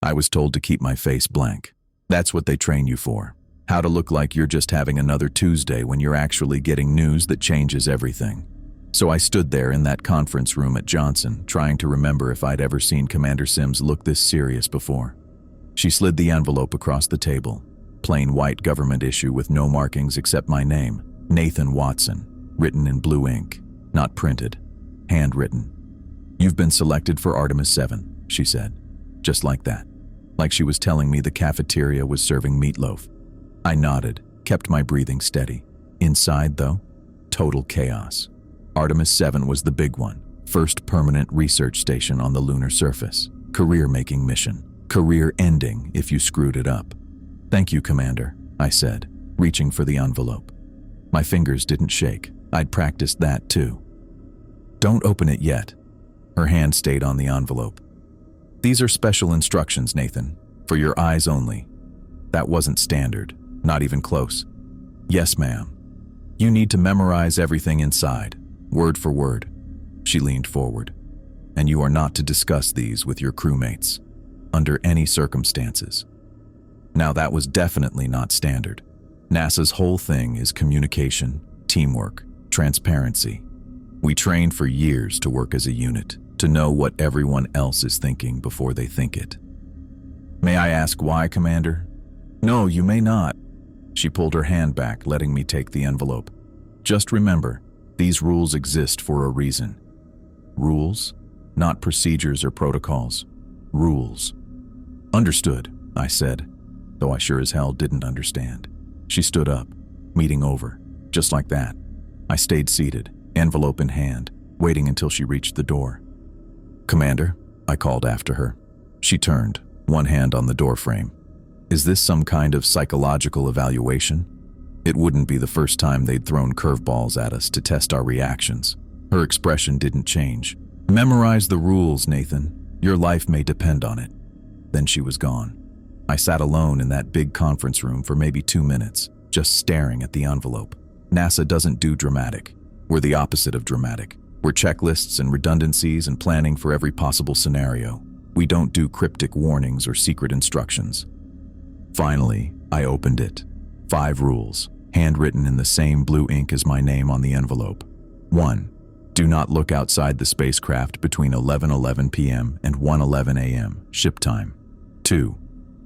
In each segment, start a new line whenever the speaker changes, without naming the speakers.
I was told to keep my face blank. That's what they train you for. How to look like you're just having another Tuesday when you're actually getting news that changes everything. So I stood there in that conference room at Johnson, trying to remember if I'd ever seen Commander Sims look this serious before. She slid the envelope across the table. Plain white government issue with no markings except my name, Nathan Watson, written in blue ink, not printed, handwritten. "You've been selected for Artemis 7, she said, just like that, like she was telling me the cafeteria was serving meatloaf. I nodded, kept my breathing steady. Inside, though, total chaos. Artemis 7 was the big one, first permanent research station on the lunar surface, career-making mission, career-ending if you screwed it up. "Thank you, Commander," I said, reaching for the envelope. My fingers didn't shake. I'd practiced that too. "Don't open it yet." Her hand stayed on the envelope. "These are special instructions, Nathan, for your eyes only." That wasn't standard, not even close. "Yes, ma'am. You need to memorize everything inside, word for word." She leaned forward. "And you are not to discuss these with your crewmates, under any circumstances." Now that was definitely not standard. NASA's whole thing is communication, teamwork, transparency. We trained for years to work as a unit, to know what everyone else is thinking before they think it. "May I ask why, Commander?" "No, you may not." She pulled her hand back, letting me take the envelope. "Just remember, these rules exist for a reason." Rules? Not procedures or protocols. Rules. "Understood," I said, though I sure as hell didn't understand. She stood up, meeting over, just like that. I stayed seated, envelope in hand, waiting until she reached the door. "Commander," I called after her. She turned, one hand on the doorframe. "Is this some kind of psychological evaluation?" It wouldn't be the first time they'd thrown curveballs at us to test our reactions. Her expression didn't change. "Memorize the rules, Nathan. Your life may depend on it." Then she was gone. I sat alone in that big conference room for maybe 2 minutes, just staring at the envelope. NASA doesn't do dramatic. We're the opposite of dramatic. We're checklists and redundancies and planning for every possible scenario. We don't do cryptic warnings or secret instructions. Finally, I opened it. 5 rules, handwritten in the same blue ink as my name on the envelope. 1. Do not look outside the spacecraft between 11:11 p.m. and 1:11 a.m. ship time. 2.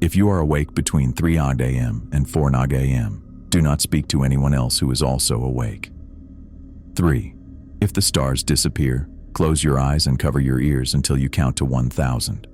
If you are awake between 3:00 a.m. and 4:00 a.m., do not speak to anyone else who is also awake. 3. If the stars disappear, close your eyes and cover your ears until you count to 1,000.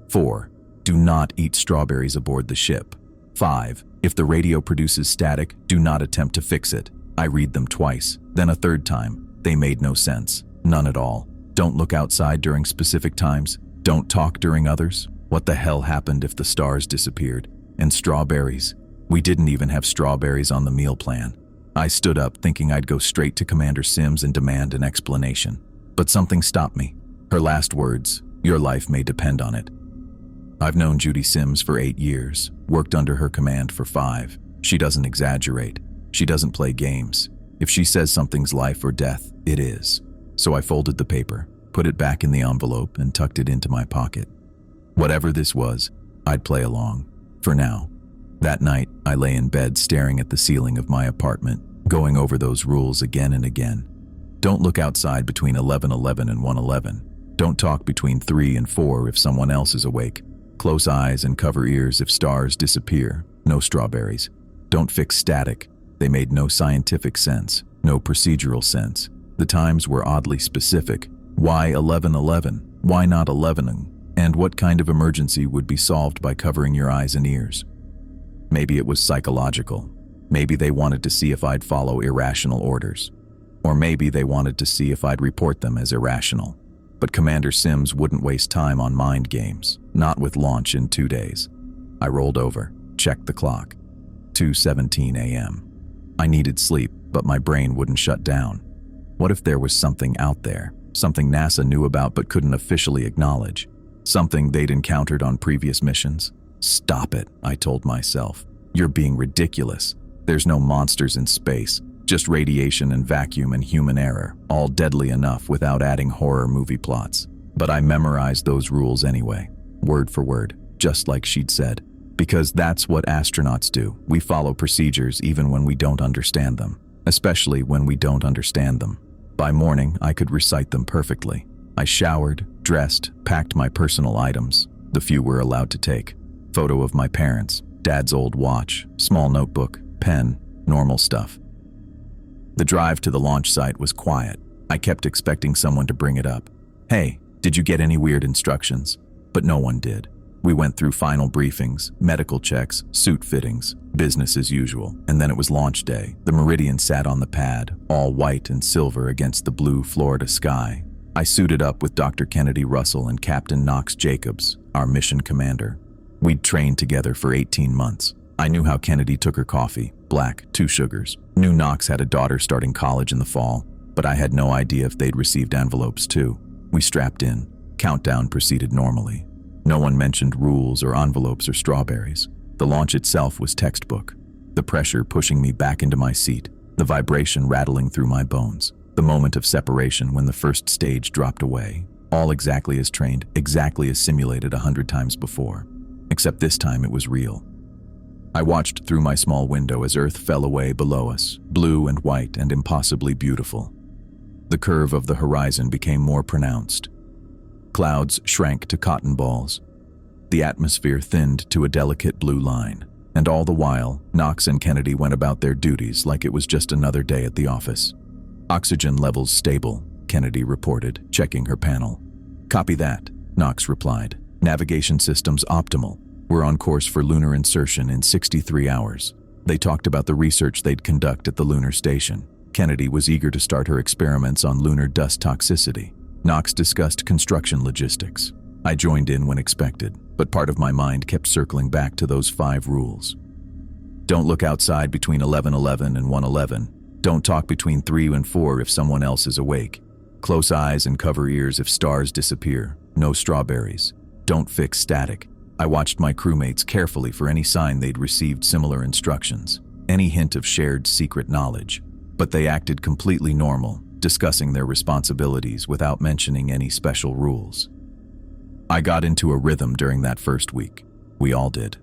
4. Do not eat strawberries aboard the ship. 5. If the radio produces static, do not attempt to fix it. I read them twice, then a third time. They made no sense. None at all. Don't look outside during specific times. Don't talk during others. What the hell happened if the stars disappeared? And strawberries? We didn't even have strawberries on the meal plan. I stood up thinking I'd go straight to Commander Sims and demand an explanation. But something stopped me. Her last words, "Your life may depend on it." I've known Judy Sims for 8 years, worked under her command for 5. She doesn't exaggerate. She doesn't play games. If she says something's life or death, it is. So I folded the paper, put it back in the envelope, and tucked it into my pocket. Whatever this was, I'd play along, for now. That night, I lay in bed staring at the ceiling of my apartment, going over those rules again and again. Don't look outside between 11:11 and 1:11. Don't talk between 3 and 4 if someone else is awake. Close eyes and cover ears if stars disappear. No strawberries. Don't fix static. They made no scientific sense, no procedural sense. The times were oddly specific. Why 11:11? Why not 11? And what kind of emergency would be solved by covering your eyes and ears? Maybe it was psychological. Maybe they wanted to see if I'd follow irrational orders. Or maybe they wanted to see if I'd report them as irrational. But Commander Sims wouldn't waste time on mind games, not with launch in 2 days. I rolled over, checked the clock. 2:17 a.m. I needed sleep, but my brain wouldn't shut down. What if there was something out there, something NASA knew about but couldn't officially acknowledge? Something they'd encountered on previous missions? Stop it, I told myself. You're being ridiculous. There's no monsters in space, just radiation and vacuum and human error, all deadly enough without adding horror movie plots. But I memorized those rules anyway. word for word, just like she'd said. Because that's what astronauts do. We follow procedures even when we don't understand them, especially when we don't understand them. By morning, I could recite them perfectly. I showered, dressed, packed my personal items, the few we're allowed to take. Photo of my parents, Dad's old watch, small notebook, pen, normal stuff. The drive to the launch site was quiet. I kept expecting someone to bring it up. Hey, did you get any weird instructions? But no one did. We went through final briefings, medical checks, suit fittings, business as usual, and then it was launch day. The Meridian sat on the pad, all white and silver against the blue Florida sky. I suited up with Dr. Kennedy Russell and Captain Knox Jacobs, our mission commander. We'd trained together for 18 months. I knew how Kennedy took her coffee, black, 2 sugars. Knew Knox had a daughter starting college in the fall, but I had no idea if they'd received envelopes too. We strapped in. Countdown proceeded normally. No one mentioned rules or envelopes or strawberries. The launch itself was textbook. The pressure pushing me back into my seat, the vibration rattling through my bones, the moment of separation when the first stage dropped away, all exactly as trained, exactly as simulated 100 times before. Except this time it was real. I watched through my small window as Earth fell away below us, blue and white and impossibly beautiful. The curve of the horizon became more pronounced. Clouds shrank to cotton balls. The atmosphere thinned to a delicate blue line, and all the while, Knox and Kennedy went about their duties like it was just another day at the office. Oxygen levels stable, Kennedy reported, checking her panel. Copy that, Knox replied. Navigation systems optimal. We're on course for lunar insertion in 63 hours. They talked about the research they'd conduct at the lunar station. Kennedy was eager to start her experiments on lunar dust toxicity. Knox discussed construction logistics. I joined in when expected, but part of my mind kept circling back to those 5 rules. Don't look outside between 11:11 and 1:11. Don't talk between 3 and 4 if someone else is awake. Close eyes and cover ears if stars disappear. No strawberries. Don't fix static. I watched my crewmates carefully for any sign they'd received similar instructions, any hint of shared secret knowledge. But they acted completely normal, discussing their responsibilities without mentioning any special rules. I got into a rhythm during that first week. We all did.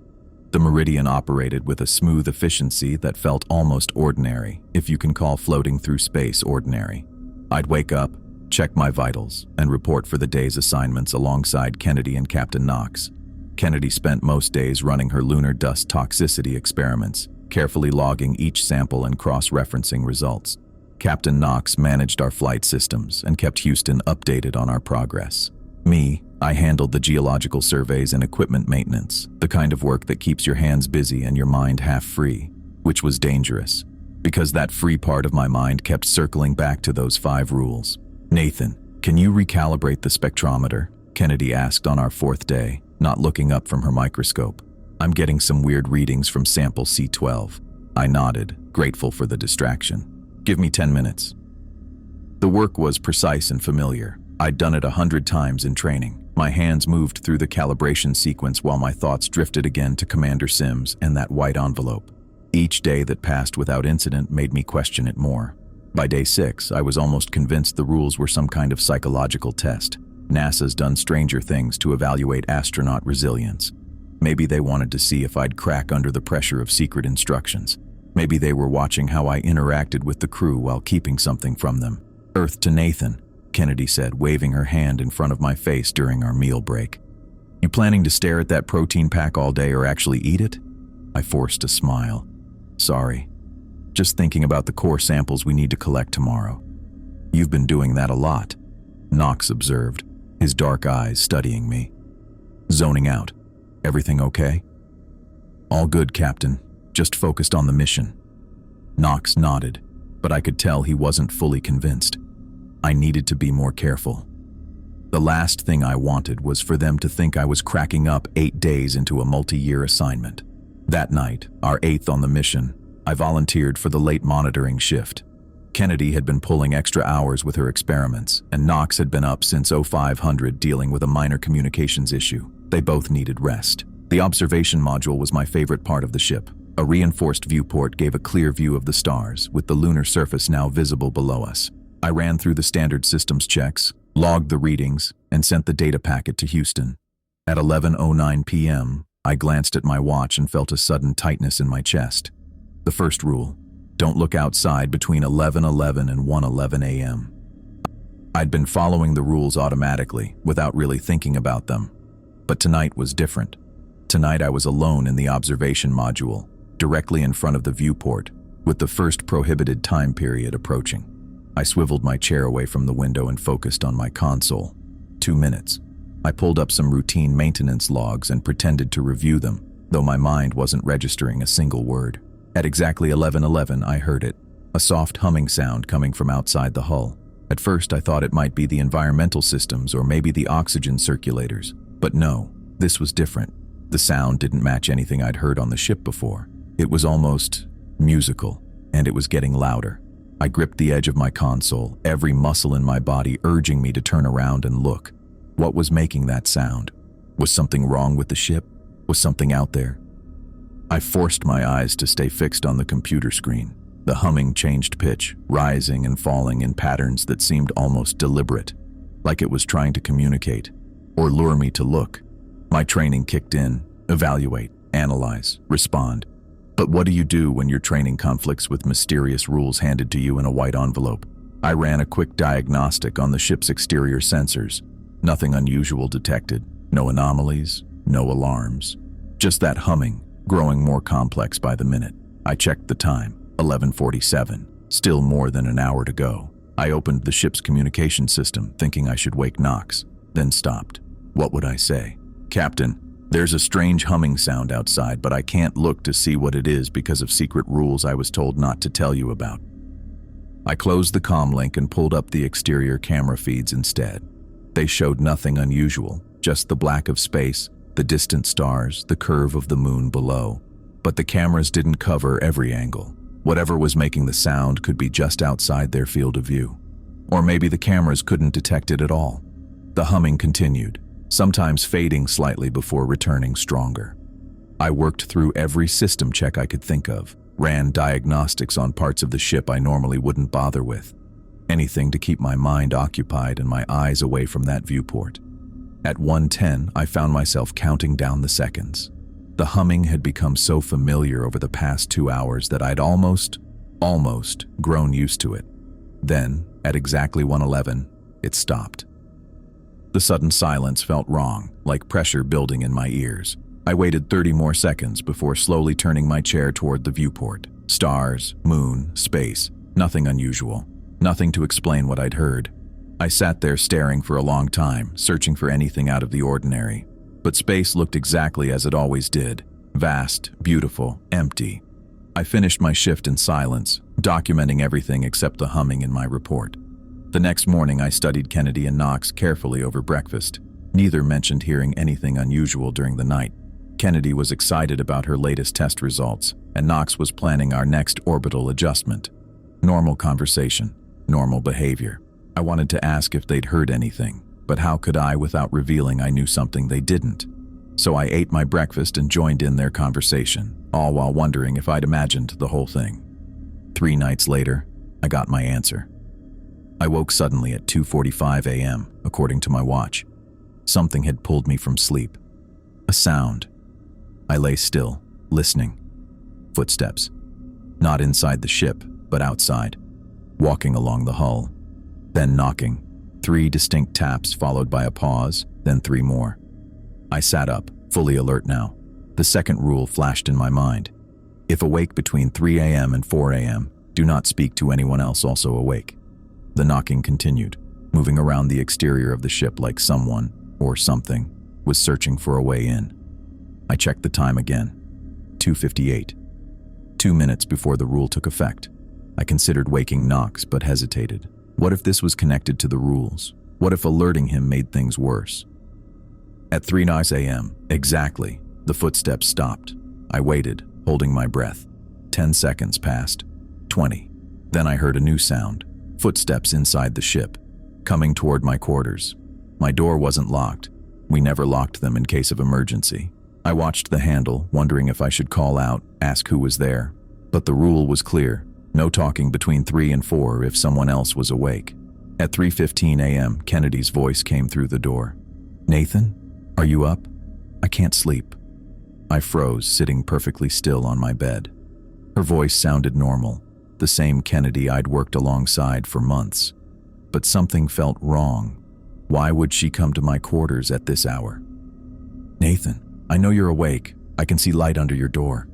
The Meridian operated with a smooth efficiency that felt almost ordinary, if you can call floating through space ordinary. I'd wake up, check my vitals, and report for the day's assignments alongside Kennedy and Captain Knox. Kennedy spent most days running her lunar dust toxicity experiments, carefully logging each sample and cross-referencing results. Captain Knox managed our flight systems and kept Houston updated on our progress. Me, I handled the geological surveys and equipment maintenance, the kind of work that keeps your hands busy and your mind half free, which was dangerous, because that free part of my mind kept circling back to those 5 rules. Nathan, can you recalibrate the spectrometer? Kennedy asked on our 4th day, not looking up from her microscope. I'm getting some weird readings from sample C12. I nodded, grateful for the distraction. Give me 10 minutes. The work was precise and familiar. I'd done it 100 times in training. My hands moved through the calibration sequence while my thoughts drifted again to Commander Sims and that white envelope. Each day that passed without incident made me question it more. By day 6, I was almost convinced the rules were some kind of psychological test. NASA's done stranger things to evaluate astronaut resilience. Maybe they wanted to see if I'd crack under the pressure of secret instructions. Maybe they were watching how I interacted with the crew while keeping something from them. Earth to Nathan, Kennedy said, waving her hand in front of my face during our meal break. You planning to stare at that protein pack all day or actually eat it? I forced a smile. Sorry. Just thinking about the core samples we need to collect tomorrow. You've been doing that a lot, Knox observed, his dark eyes studying me. Zoning out. Everything okay? All good, Captain. Just focused on the mission. Knox nodded, but I could tell he wasn't fully convinced. I needed to be more careful. The last thing I wanted was for them to think I was cracking up 8 days into a multi-year assignment. That night, our 8th on the mission, I volunteered for the late monitoring shift. Kennedy had been pulling extra hours with her experiments, and Knox had been up since 0500 dealing with a minor communications issue. They both needed rest. The observation module was my favorite part of the ship. A reinforced viewport gave a clear view of the stars, with the lunar surface now visible below us. I ran through the standard systems checks, logged the readings, and sent the data packet to Houston. At 11:09 p.m., I glanced at my watch and felt a sudden tightness in my chest. The first rule: don't look outside between 11:11 and 1:11 a.m. I'd been following the rules automatically, without really thinking about them. But tonight was different. Tonight I was alone in the observation module, directly in front of the viewport, with the first prohibited time period approaching. I swiveled my chair away from the window and focused on my console. 2 minutes. I pulled up some routine maintenance logs and pretended to review them, though my mind wasn't registering a single word. At exactly 11:11, I heard it, a soft humming sound coming from outside the hull. At first, I thought it might be the environmental systems or maybe the oxygen circulators. But no, this was different. The sound didn't match anything I'd heard on the ship before. It was almost musical, and it was getting louder. I gripped the edge of my console, every muscle in my body urging me to turn around and look. What was making that sound? Was something wrong with the ship? Was something out there? I forced my eyes to stay fixed on the computer screen. The humming changed pitch, rising and falling in patterns that seemed almost deliberate, like it was trying to communicate or lure me to look. My training kicked in: evaluate, analyze, respond. But what do you do when your training conflicts with mysterious rules handed to you in a white envelope? I ran a quick diagnostic on the ship's exterior sensors. Nothing unusual detected. No anomalies, no alarms. Just that humming, growing more complex by the minute. I checked the time, 11:47. Still more than an hour to go. I opened the ship's communication system, thinking I should wake Knox, then stopped. What would I say? "Captain, there's a strange humming sound outside, but I can't look to see what it is because of secret rules I was told not to tell you about." I closed the comm link and pulled up the exterior camera feeds instead. They showed nothing unusual, just the black of space, the distant stars, the curve of the moon below. But the cameras didn't cover every angle. Whatever was making the sound could be just outside their field of view. Or maybe the cameras couldn't detect it at all. The humming continued, sometimes fading slightly before returning stronger. I worked through every system check I could think of, ran diagnostics on parts of the ship I normally wouldn't bother with. Anything to keep my mind occupied and my eyes away from that viewport. At 1:10, I found myself counting down the seconds. The humming had become so familiar over the past 2 hours that I'd almost grown used to it. Then, at exactly 1:11, it stopped. The sudden silence felt wrong, like pressure building in my ears. I waited 30 more seconds before slowly turning my chair toward the viewport. Stars, moon, space, nothing unusual. Nothing to explain what I'd heard. I sat there staring for a long time, searching for anything out of the ordinary. But space looked exactly as it always did. Vast, beautiful, empty. I finished my shift in silence, documenting everything except the humming in my report. The next morning I studied Kennedy and Knox carefully over breakfast. Neither mentioned hearing anything unusual during the night. Kennedy was excited about her latest test results, and Knox was planning our next orbital adjustment. Normal conversation. Normal behavior. I wanted to ask if they'd heard anything, but how could I without revealing I knew something they didn't? So I ate my breakfast and joined in their conversation, all while wondering if I'd imagined the whole thing. 3 nights later, I got my answer. I woke suddenly at 2:45 a.m., according to my watch. Something had pulled me from sleep. A sound. I lay still, listening. Footsteps. Not inside the ship, but outside. Walking along the hull, then knocking. 3 distinct taps followed by a pause, then 3 more. I sat up, fully alert now. The second rule flashed in my mind. If awake between 3 a.m. and 4 a.m., do not speak to anyone else also awake. The knocking continued, moving around the exterior of the ship like someone, or something, was searching for a way in. I checked the time again. 2:58. 2 minutes before the rule took effect. I considered waking Knox, but hesitated. What if this was connected to the rules? What if alerting him made things worse? At 3:09 a.m., exactly, the footsteps stopped. I waited, holding my breath. 10 seconds passed. 20. Then I heard a new sound. Footsteps inside the ship, coming toward my quarters. My door wasn't locked. We never locked them in case of emergency. I watched the handle, wondering if I should call out, ask who was there. But the rule was clear. No talking between 3 and 4 if someone else was awake. At 3:15 a.m., Kennedy's voice came through the door. "Nathan, are you up?" I can't sleep. I froze, sitting perfectly still on my bed. Her voice sounded normal, the same Kennedy I'd worked alongside for months. But something felt wrong. Why would she come to my quarters at this hour? "Nathan, I know you're awake. I can see light under your door."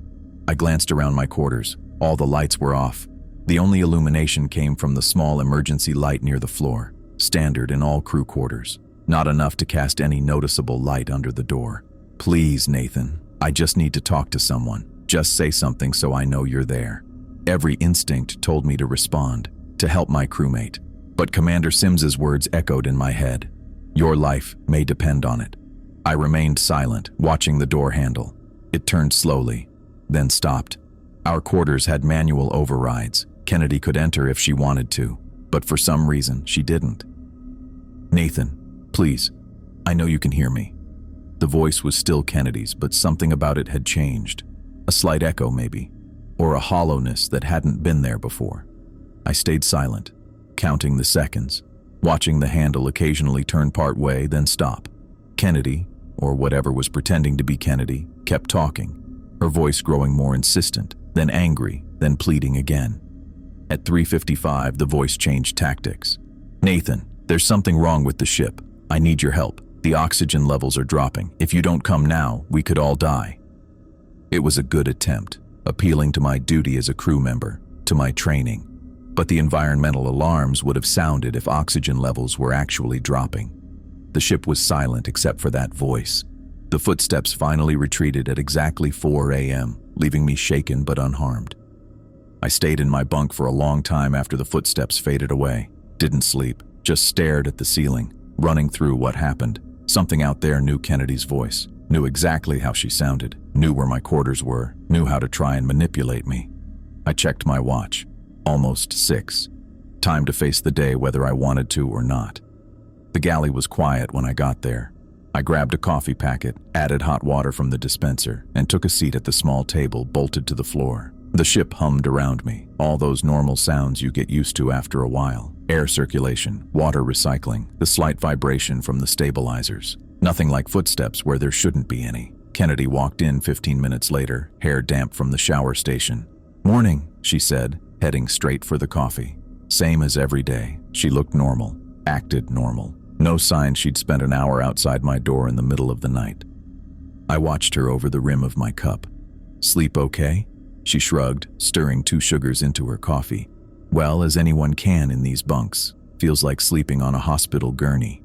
I glanced around my quarters. All the lights were off. The only illumination came from the small emergency light near the floor, standard in all crew quarters. Not enough to cast any noticeable light under the door. "Please, Nathan, I just need to talk to someone. Just say something so I know you're there." Every instinct told me to respond, to help my crewmate. But Commander Sims's words echoed in my head. "Your life may depend on it." I remained silent, watching the door handle. It turned slowly, then stopped. Our quarters had manual overrides. Kennedy could enter if she wanted to, but for some reason, she didn't. "Nathan, please, I know you can hear me." The voice was still Kennedy's, but something about it had changed. A slight echo, maybe, or a hollowness that hadn't been there before. I stayed silent, counting the seconds, watching the handle occasionally turn part way, then stop. Kennedy, or whatever was pretending to be Kennedy, kept talking, her voice growing more insistent, then angry, then pleading again. At 3:55, the voice changed tactics. "Nathan, there's something wrong with the ship. I need your help. The oxygen levels are dropping. If you don't come now, we could all die." It was a good attempt, appealing to my duty as a crew member, to my training. But the environmental alarms would have sounded if oxygen levels were actually dropping. The ship was silent except for that voice. The footsteps finally retreated at exactly 4 a.m., leaving me shaken but unharmed. I stayed in my bunk for a long time after the footsteps faded away. Didn't sleep, just stared at the ceiling, running through what happened. Something out there knew Kennedy's voice, knew exactly how she sounded, knew where my quarters were, knew how to try and manipulate me. I checked my watch. Almost 6. Time to face the day whether I wanted to or not. The galley was quiet when I got there. I grabbed a coffee packet, added hot water from the dispenser, and took a seat at the small table bolted to the floor. The ship hummed around me, all those normal sounds you get used to after a while. Air circulation, water recycling, the slight vibration from the stabilizers. Nothing like footsteps where there shouldn't be any. Kennedy walked in 15 minutes later, hair damp from the shower station. "Morning," she said, heading straight for the coffee. Same as every day. She looked normal, acted normal. No sign she'd spent an hour outside my door in the middle of the night. I watched her over the rim of my cup. "Sleep okay?" She shrugged, stirring 2 sugars into her coffee. "Well, as anyone can in these bunks. Feels like sleeping on a hospital gurney."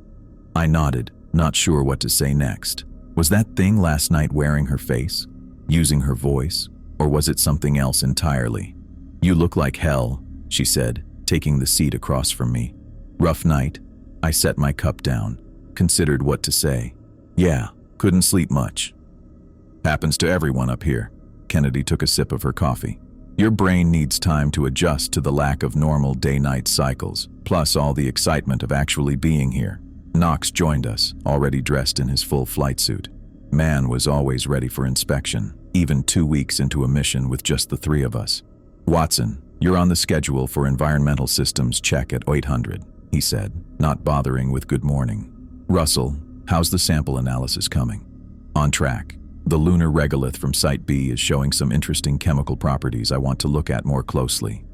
I nodded, not sure what to say next. Was that thing last night wearing her face? Using her voice? Or was it something else entirely? "You look like hell," she said, taking the seat across from me. "Rough night?" I set my cup down, considered what to say. "Yeah, couldn't sleep much." "Happens to everyone up here." Kennedy took a sip of her coffee. "Your brain needs time to adjust to the lack of normal day-night cycles, plus all the excitement of actually being here." Knox joined us, already dressed in his full flight suit. Man was always ready for inspection, even 2 weeks into a mission with just the 3 of us. "Watson, you're on the schedule for environmental systems check at 800, he said, not bothering with good morning. "Russell, how's the sample analysis coming?" "On track. The lunar regolith from Site B is showing some interesting chemical properties I want to look at more closely."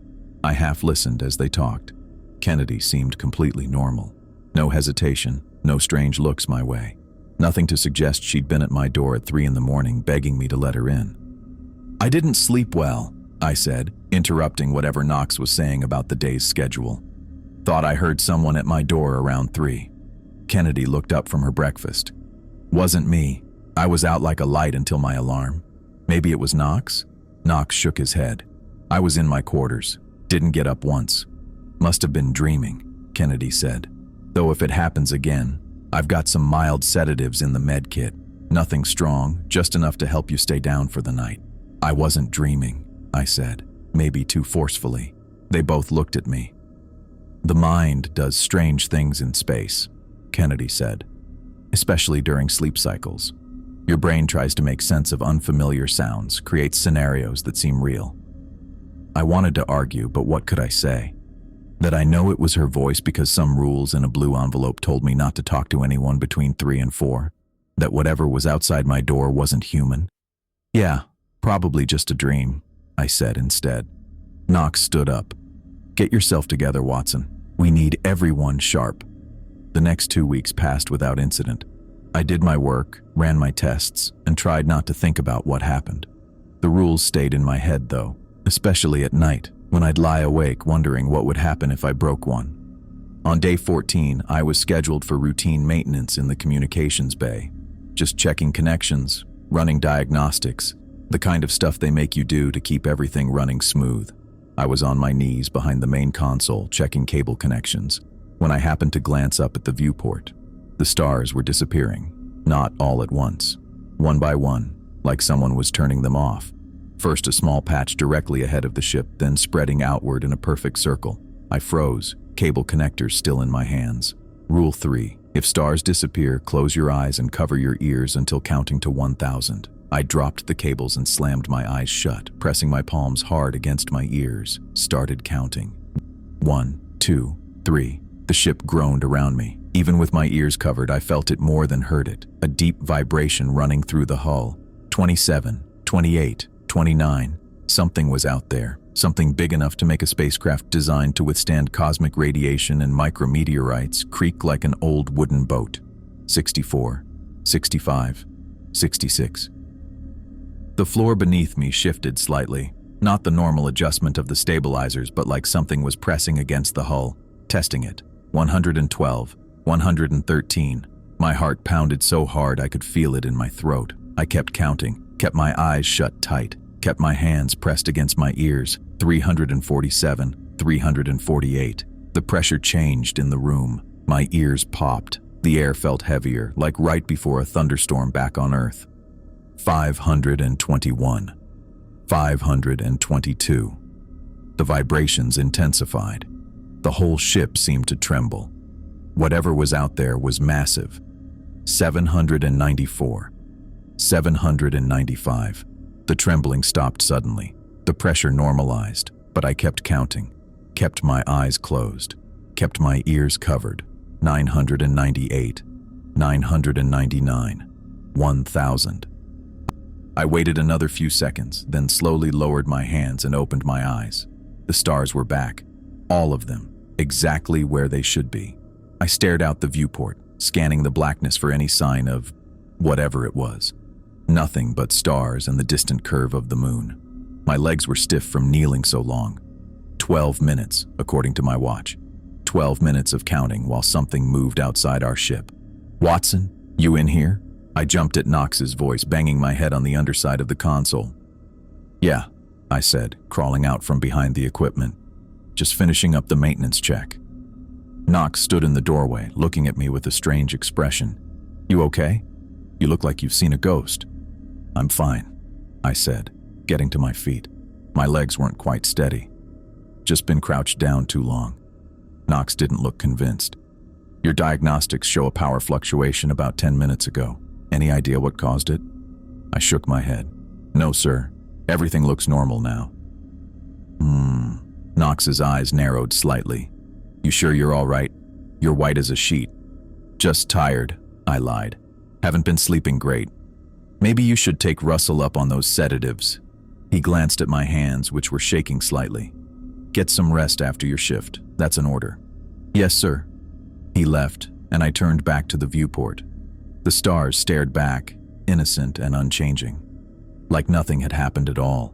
I half listened as they talked. Kennedy seemed completely normal. No hesitation, no strange looks my way. Nothing to suggest she'd been at my door at 3 in the morning begging me to let her in. "I didn't sleep well," I said, interrupting whatever Knox was saying about the day's schedule. "Thought I heard someone at my door around 3. Kennedy looked up from her breakfast. "Wasn't me. I was out like a light until my alarm. Maybe it was Knox?" Knox shook his head. "I was in my quarters. Didn't get up once." "Must have been dreaming," Kennedy said. "Though if it happens again, I've got some mild sedatives in the med kit. Nothing strong, just enough to help you stay down for the night." "I wasn't dreaming," I said, maybe too forcefully. They both looked at me. "The mind does strange things in space," Kennedy said, "especially during sleep cycles. Your brain tries to make sense of unfamiliar sounds, creates scenarios that seem real." I wanted to argue, but what could I say? That I know it was her voice because some rules in a blue envelope told me not to talk to anyone between 3 and 4? That whatever was outside my door wasn't human? Yeah, probably just a dream, I said instead. Knox stood up. Get yourself together, Watson. We need everyone sharp. The next 2 weeks passed without incident. I did my work, ran my tests, and tried not to think about what happened. The rules stayed in my head, though, especially at night, when I'd lie awake wondering what would happen if I broke one. On day 14, I was scheduled for routine maintenance in the communications bay. Just checking connections, running diagnostics, the kind of stuff they make you do to keep everything running smooth. I was on my knees behind the main console checking cable connections when I happened to glance up at the viewport. The stars were disappearing, not all at once, one by one, like someone was turning them off. First a small patch directly ahead of the ship, then spreading outward in a perfect circle. I froze, cable connectors still in my hands. Rule 3. If stars disappear, close your eyes and cover your ears until counting to 1,000. I dropped the cables and slammed my eyes shut, pressing my palms hard against my ears, started counting. 1, 2, 3. The ship groaned around me. Even with my ears covered, I felt it more than heard it, a deep vibration running through the hull. 27, 28, 29. Something was out there, something big enough to make a spacecraft designed to withstand cosmic radiation and micrometeorites creak like an old wooden boat. 64, 65, 66. The floor beneath me shifted slightly, not the normal adjustment of the stabilizers, but like something was pressing against the hull, testing it. 112, 113. My heart pounded so hard I could feel it in my throat. I kept counting, kept my eyes shut tight, kept my hands pressed against my ears. 347, 348. The pressure changed in the room. My ears popped. The air felt heavier, like right before a thunderstorm back on Earth. 521, 522. The vibrations intensified. The whole ship seemed to tremble. Whatever was out there was massive. 794, 795. The trembling stopped suddenly. The pressure normalized, but I kept counting, kept my eyes closed, kept my ears covered. 998, 999, 1,000. I waited another few seconds, then slowly lowered my hands and opened my eyes. The stars were back, all of them, exactly where they should be. I stared out the viewport, scanning the blackness for any sign of whatever it was. Nothing but stars and the distant curve of the moon. My legs were stiff from kneeling so long. 12 minutes, according to my watch. 12 minutes of counting while something moved outside our ship. Watson, you in here? I jumped at Knox's voice, banging my head on the underside of the console. Yeah, I said, crawling out from behind the equipment. Just finishing up the maintenance check. Knox stood in the doorway, looking at me with a strange expression. You okay? You look like you've seen a ghost. I'm fine, I said, getting to my feet. My legs weren't quite steady. Just been crouched down too long. Knox didn't look convinced. Your diagnostics show a power fluctuation about 10 minutes ago. Any idea what caused it? I shook my head. No, sir. Everything looks normal now. Knox's eyes narrowed slightly. You sure you're all right? You're white as a sheet. Just tired, I lied. Haven't been sleeping great. Maybe you should take Russell up on those sedatives. He glanced at my hands, which were shaking slightly. Get some rest after your shift. That's an order. Yes, sir. He left, and I turned back to the viewport. The stars stared back, innocent and unchanging, like nothing had happened at all.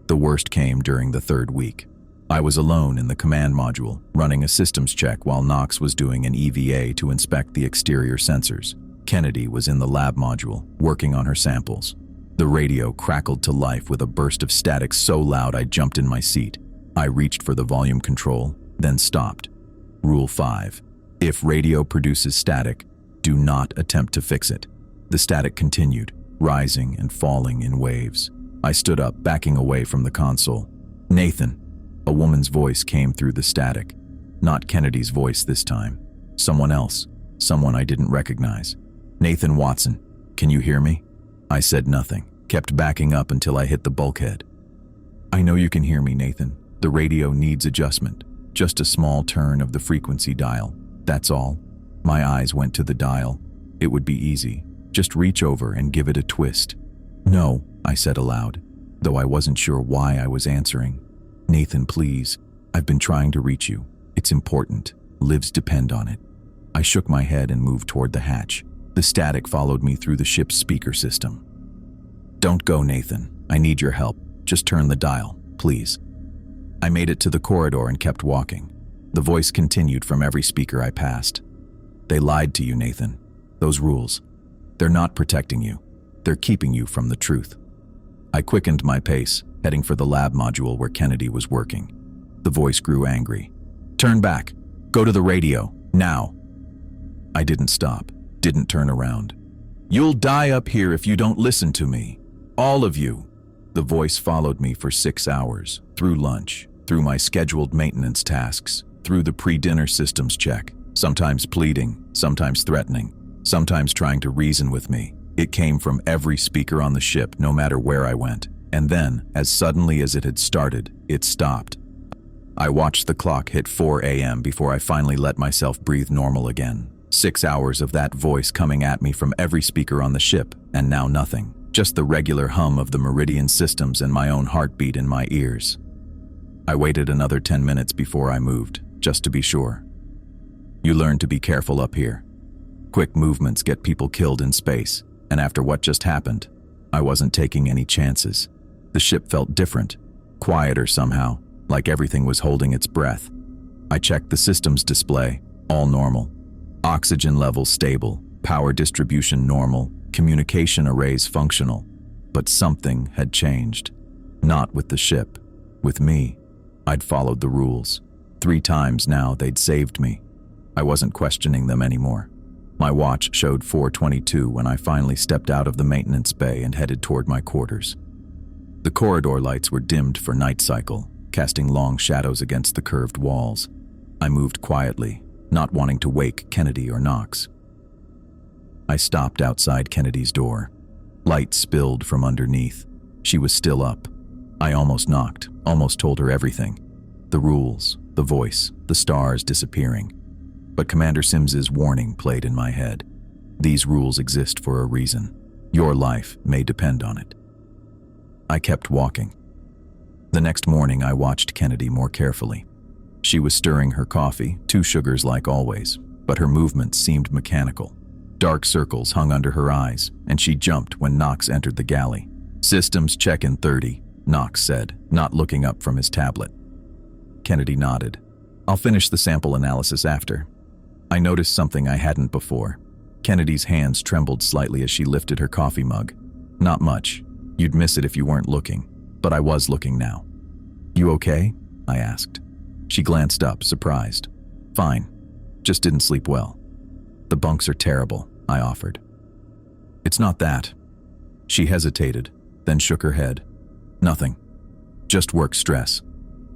The worst came during the 3rd week. I was alone in the command module, running a systems check while Knox was doing an EVA to inspect the exterior sensors. Kennedy was in the lab module, working on her samples. The radio crackled to life with a burst of static so loud I jumped in my seat. I reached for the volume control, then stopped. Rule 5. If radio produces static, do not attempt to fix it. The static continued, rising and falling in waves. I stood up, backing away from the console. Nathan. A woman's voice came through the static. Not Kennedy's voice this time. Someone else. Someone I didn't recognize. Nathan Watson, can you hear me? I said nothing, kept backing up until I hit the bulkhead. I know you can hear me, Nathan. The radio needs adjustment. Just a small turn of the frequency dial. That's all. My eyes went to the dial. It would be easy. Just reach over and give it a twist." "No," I said aloud, though I wasn't sure why I was answering. "Nathan, please. I've been trying to reach you. It's important. Lives depend on it." I shook my head and moved toward the hatch. The static followed me through the ship's speaker system. "Don't go, Nathan. I need your help. Just turn the dial, please." I made it to the corridor and kept walking. The voice continued from every speaker I passed. "They lied to you, Nathan. Those rules. They're not protecting you. They're keeping you from the truth." I quickened my pace, heading for the lab module where Kennedy was working. The voice grew angry. "Turn back. Go to the radio. Now." I didn't stop, didn't turn around. "You'll die up here if you don't listen to me. All of you." The voice followed me for 6 hours, through lunch, through my scheduled maintenance tasks, through the pre-dinner systems check, sometimes pleading, sometimes threatening, sometimes trying to reason with me. It came from every speaker on the ship, no matter where I went. And then, as suddenly as it had started, it stopped. I watched the clock hit 4 a.m. before I finally let myself breathe normal again. 6 hours of that voice coming at me from every speaker on the ship, and now nothing. Just the regular hum of the Meridian systems and my own heartbeat in my ears. I waited another 10 minutes before I moved, just to be sure. You learn to be careful up here. Quick movements get people killed in space, and after what just happened, I wasn't taking any chances. The ship felt different, quieter somehow, like everything was holding its breath. I checked the systems display, all normal. Oxygen levels stable, power distribution normal, communication arrays functional. But something had changed. Not with the ship, with me. I'd followed the rules. 3 times now they'd saved me. I wasn't questioning them anymore. My watch showed 4:22 when I finally stepped out of the maintenance bay and headed toward my quarters. The corridor lights were dimmed for night cycle, casting long shadows against the curved walls. I moved quietly, not wanting to wake Kennedy or Knox. I stopped outside Kennedy's door. Light spilled from underneath. She was still up. I almost knocked, almost told her everything. The rules, the voice, the stars disappearing. But Commander Sims's warning played in my head. These rules exist for a reason. Your life may depend on it. I kept walking. The next morning I watched Kennedy more carefully. She was stirring her coffee, 2 sugars like always, but her movements seemed mechanical. Dark circles hung under her eyes, and she jumped when Knox entered the galley. "Systems check in 30, Knox said, not looking up from his tablet. Kennedy nodded. "I'll finish the sample analysis after." I noticed something I hadn't before. Kennedy's hands trembled slightly as she lifted her coffee mug. Not much. You'd miss it if you weren't looking. But I was looking now. "You okay?" I asked. She glanced up, surprised. "Fine. Just didn't sleep well." "The bunks are terrible," I offered. "It's not that." She hesitated, then shook her head. "Nothing. Just work stress."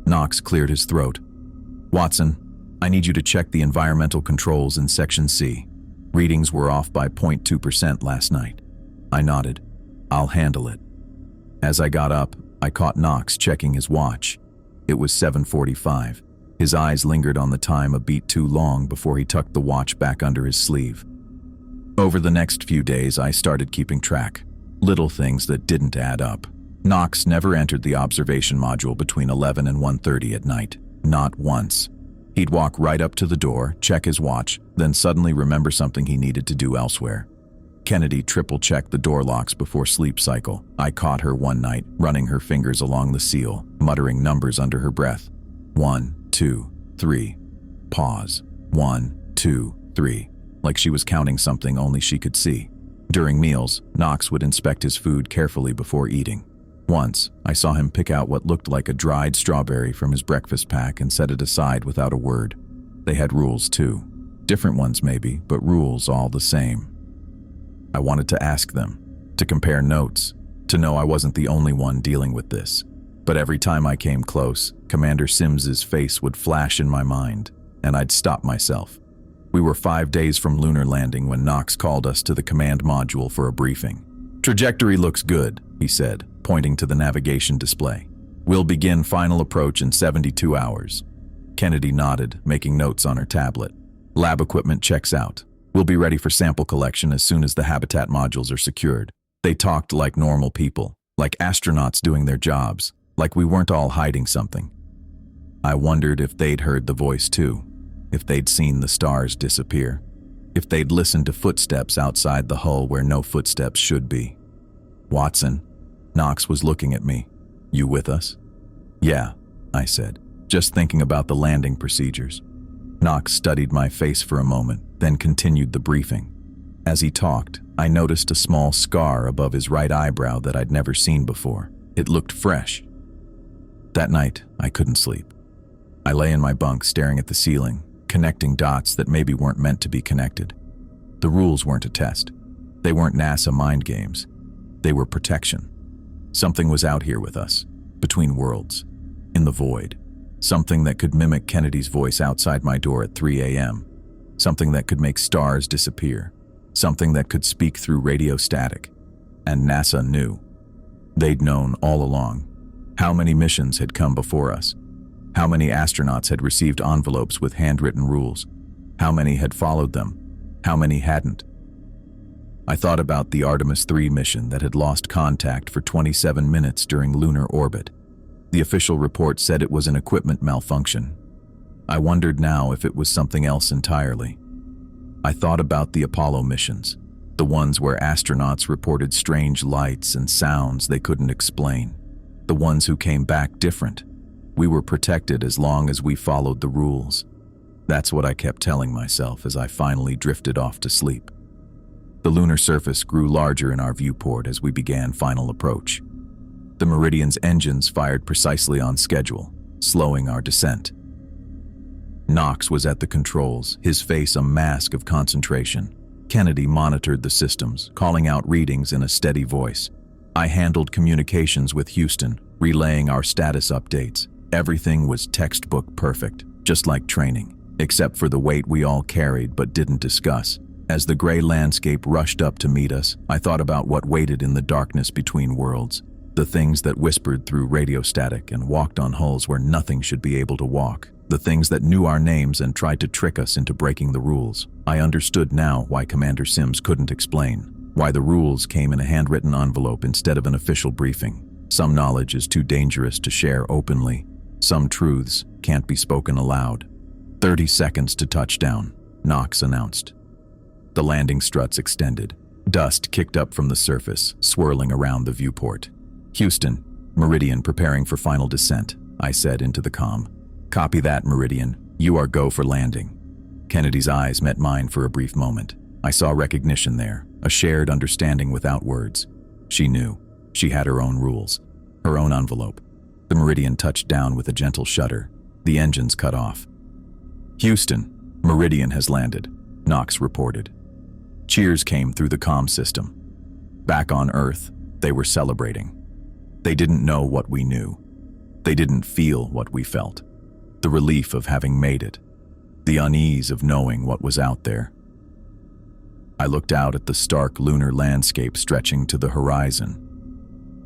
Knox cleared his throat. "Watson, I need you to check the environmental controls in Section C. Readings were off by 0.2% last night." I nodded. "I'll handle it." As I got up, I caught Knox checking his watch. It was 7:45. His eyes lingered on the time a beat too long before he tucked the watch back under his sleeve. Over the next few days, I started keeping track. Little things that didn't add up. Knox never entered the observation module between 11 and 1:30 at night. Not once. He'd walk right up to the door, check his watch, then suddenly remember something he needed to do elsewhere. Kennedy triple-checked the door locks before sleep cycle. I caught her one night, running her fingers along the seal, muttering numbers under her breath. 1, 2, 3. Pause. 1, 2, 3. Like she was counting something only she could see. During meals, Knox would inspect his food carefully before eating. Once, I saw him pick out what looked like a dried strawberry from his breakfast pack and set it aside without a word. They had rules too. Different ones maybe, but rules all the same. I wanted to ask them, to compare notes, to know I wasn't the only one dealing with this. But every time I came close, Commander Sims's face would flash in my mind, and I'd stop myself. We were 5 days from lunar landing when Knox called us to the command module for a briefing. "Trajectory looks good," he said, pointing to the navigation display. "We'll begin final approach in 72 hours. Kennedy nodded, making notes on her tablet. "Lab equipment checks out. We'll be ready for sample collection as soon as the habitat modules are secured. They talked like normal people, like astronauts doing their jobs, like we weren't all hiding something. I wondered if they'd heard the voice too, if they'd seen the stars disappear, if they'd listened to footsteps outside the hull where no footsteps should be. "Watson," Knox was looking at me. "You with us?" "Yeah," I said, just thinking about the landing procedures. Knox studied my face for a moment, then continued the briefing. As he talked, I noticed a small scar above his right eyebrow that I'd never seen before. It looked fresh. That night, I couldn't sleep. I lay in my bunk staring at the ceiling, connecting dots that maybe weren't meant to be connected. The rules weren't a test. They weren't NASA mind games. They were protection. Something was out here with us, between worlds, in the void. Something that could mimic Kennedy's voice outside my door at 3 a.m. Something that could make stars disappear. Something that could speak through radio static. And NASA knew. They'd known all along. How many missions had come before us? How many astronauts had received envelopes with handwritten rules? How many had followed them? How many hadn't? I thought about the Artemis 3 mission that had lost contact for 27 minutes during lunar orbit. The official report said it was an equipment malfunction. I wondered now if it was something else entirely. I thought about the Apollo missions, the ones where astronauts reported strange lights and sounds they couldn't explain, the ones who came back different. We were protected as long as we followed the rules. That's what I kept telling myself as I finally drifted off to sleep. The lunar surface grew larger in our viewport as we began final approach. The Meridian's engines fired precisely on schedule, slowing our descent. Knox was at the controls, his face a mask of concentration. Kennedy monitored the systems, calling out readings in a steady voice. I handled communications with Houston, relaying our status updates. Everything was textbook perfect, just like training, except for the weight we all carried but didn't discuss. As the gray landscape rushed up to meet us, I thought about what waited in the darkness between worlds. The things that whispered through radio static and walked on hulls where nothing should be able to walk. The things that knew our names and tried to trick us into breaking the rules. I understood now why Commander Sims couldn't explain. Why the rules came in a handwritten envelope instead of an official briefing. Some knowledge is too dangerous to share openly. Some truths can't be spoken aloud. 30 seconds to touchdown, Knox announced. The landing struts extended. Dust kicked up from the surface, swirling around the viewport. "Houston, Meridian preparing for final descent," I said into the comm. "Copy that, Meridian. You are go for landing." Kennedy's eyes met mine for a brief moment. I saw recognition there, a shared understanding without words. She knew. She had her own rules, her own envelope. The Meridian touched down with a gentle shudder. The engines cut off. "Houston, Meridian has landed," Knox reported. Cheers came through the comm system. Back on Earth, they were celebrating. They didn't know what we knew. They didn't feel what we felt. The relief of having made it. The unease of knowing what was out there. I looked out at the stark lunar landscape stretching to the horizon.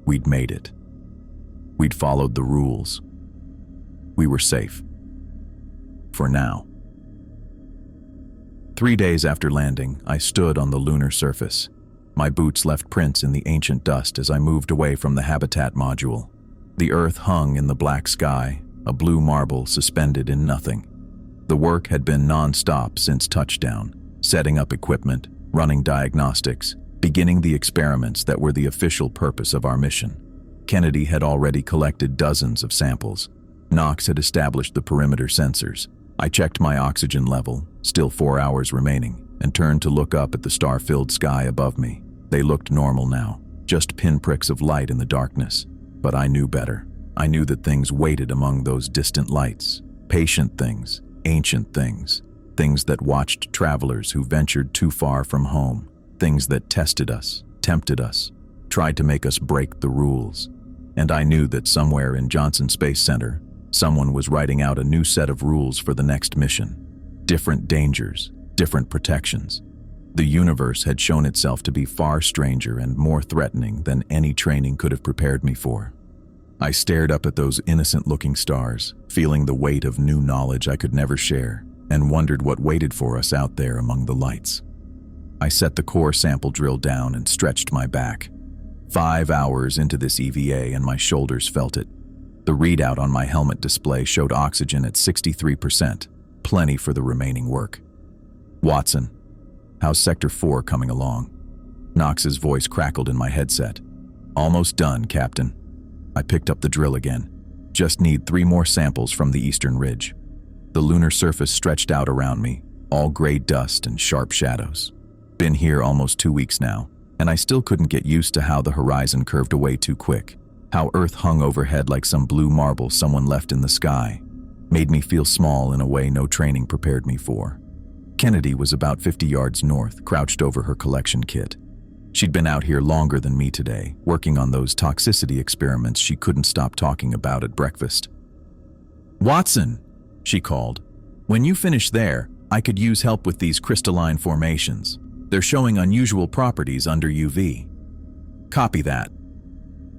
We'd made it. We'd followed the rules. We were safe. For now. 3 days after landing, I stood on the lunar surface. My boots left prints in the ancient dust as I moved away from the habitat module. The Earth hung in the black sky, a blue marble suspended in nothing. The work had been non-stop since touchdown, setting up equipment, running diagnostics, beginning the experiments that were the official purpose of our mission. Kennedy had already collected dozens of samples. Knox had established the perimeter sensors. I checked my oxygen level, still 4 hours remaining, and turned to look up at the star-filled sky above me. They looked normal now, just pinpricks of light in the darkness. But I knew better. I knew that things waited among those distant lights. Patient things, ancient things. Things that watched travelers who ventured too far from home. Things that tested us, tempted us, tried to make us break the rules. And I knew that somewhere in Johnson Space Center, someone was writing out a new set of rules for the next mission. Different dangers, different protections. The universe had shown itself to be far stranger and more threatening than any training could have prepared me for. I stared up at those innocent-looking stars, feeling the weight of new knowledge I could never share, and wondered what waited for us out there among the lights. I set the core sample drill down and stretched my back. 5 hours into this EVA and my shoulders felt it. The readout on my helmet display showed oxygen at 63%, plenty for the remaining work. "Watson, how's Sector 4 coming along?" Knox's voice crackled in my headset. "Almost done, Captain." I picked up the drill again. "Just need 3 more samples from the eastern ridge." The lunar surface stretched out around me, all gray dust and sharp shadows. Been here almost 2 weeks now, and I still couldn't get used to how the horizon curved away too quick. How Earth hung overhead like some blue marble someone left in the sky. Made me feel small in a way no training prepared me for. Kennedy was about 50 yards north, crouched over her collection kit. She'd been out here longer than me today, working on those toxicity experiments she couldn't stop talking about at breakfast. "Watson," she called. "When you finish there, I could use help with these crystalline formations. They're showing unusual properties under UV." "Copy that."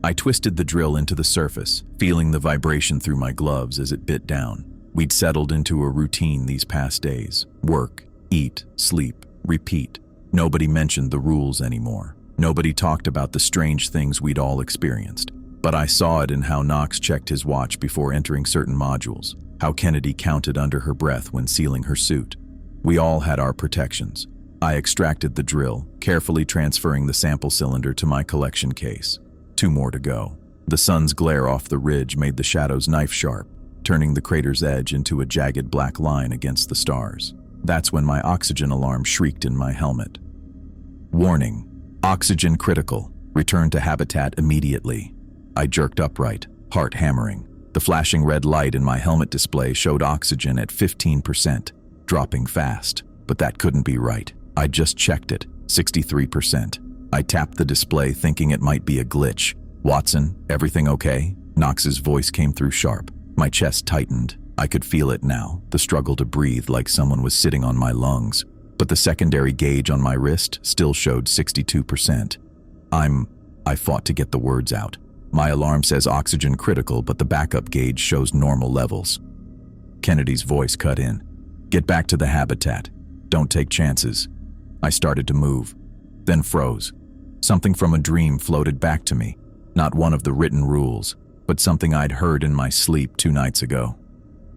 I twisted the drill into the surface, feeling the vibration through my gloves as it bit down. We'd settled into a routine these past days. Work, eat, sleep, repeat. Nobody mentioned the rules anymore. Nobody talked about the strange things we'd all experienced. But I saw it in how Knox checked his watch before entering certain modules, how Kennedy counted under her breath when sealing her suit. We all had our protections. I extracted the drill, carefully transferring the sample cylinder to my collection case. 2 more to go. The sun's glare off the ridge made the shadows knife-sharp, turning the crater's edge into a jagged black line against the stars. That's when my oxygen alarm shrieked in my helmet. "Warning, oxygen critical. Return to habitat immediately." I jerked upright, heart hammering. The flashing red light in my helmet display showed oxygen at 15%, dropping fast. But that couldn't be right. I just checked it, 63%. I tapped the display thinking it might be a glitch. "Watson, everything okay?" Knox's voice came through sharp. My chest tightened. I could feel it now, the struggle to breathe like someone was sitting on my lungs. But the secondary gauge on my wrist still showed 62%. I fought to get the words out. "My alarm says oxygen critical, but the backup gauge shows normal levels." Kennedy's voice cut in. "Get back to the habitat. Don't take chances." I started to move, then froze. Something from a dream floated back to me. Not one of the written rules, but something I'd heard in my sleep 2 nights ago.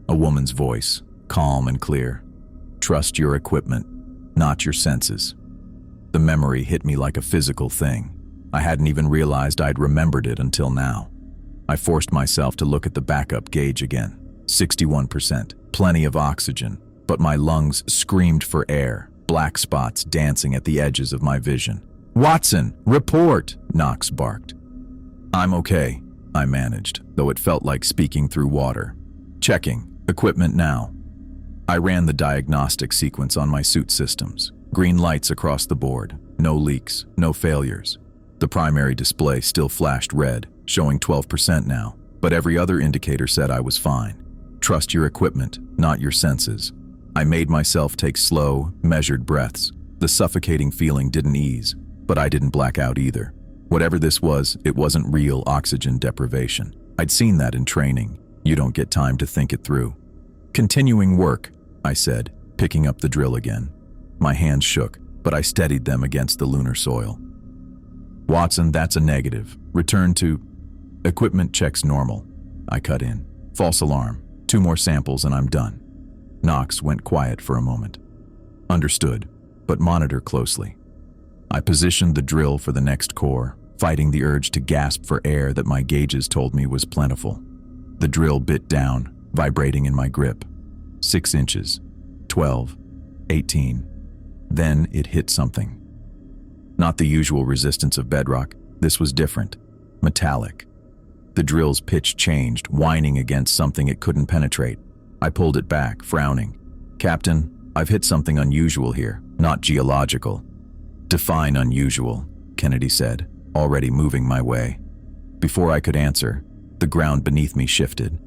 A woman's voice, calm and clear. "Trust your equipment, not your senses." The memory hit me like a physical thing. I hadn't even realized I'd remembered it until now. I forced myself to look at the backup gauge again. 61%, plenty of oxygen, but my lungs screamed for air, black spots dancing at the edges of my vision. "Watson, report!" Knox barked. "I'm okay," I managed, though it felt like speaking through water. "Checking. Equipment now." I ran the diagnostic sequence on my suit systems. Green lights across the board. No leaks, no failures. The primary display still flashed red, showing 12% now, but every other indicator said I was fine. Trust your equipment, not your senses. I made myself take slow, measured breaths. The suffocating feeling didn't ease, but I didn't black out either. Whatever this was, it wasn't real oxygen deprivation. I'd seen that in training. You don't get time to think it through. "Continuing work," I said, picking up the drill again. My hands shook, but I steadied them against the lunar soil. "Watson, that's a negative. Return to..." "Equipment checks normal." I cut in. "False alarm. 2 more samples and I'm done." Knox went quiet for a moment. "Understood, but monitor closely." I positioned the drill for the next core, fighting the urge to gasp for air that my gauges told me was plentiful. The drill bit down, vibrating in my grip. 6 inches, 12, 18. Then it hit something. Not the usual resistance of bedrock, this was different, metallic. The drill's pitch changed, whining against something it couldn't penetrate. I pulled it back, frowning. "Captain, I've hit something unusual here, not geological." "Define unusual," Kennedy said, already moving my way. Before I could answer, the ground beneath me shifted.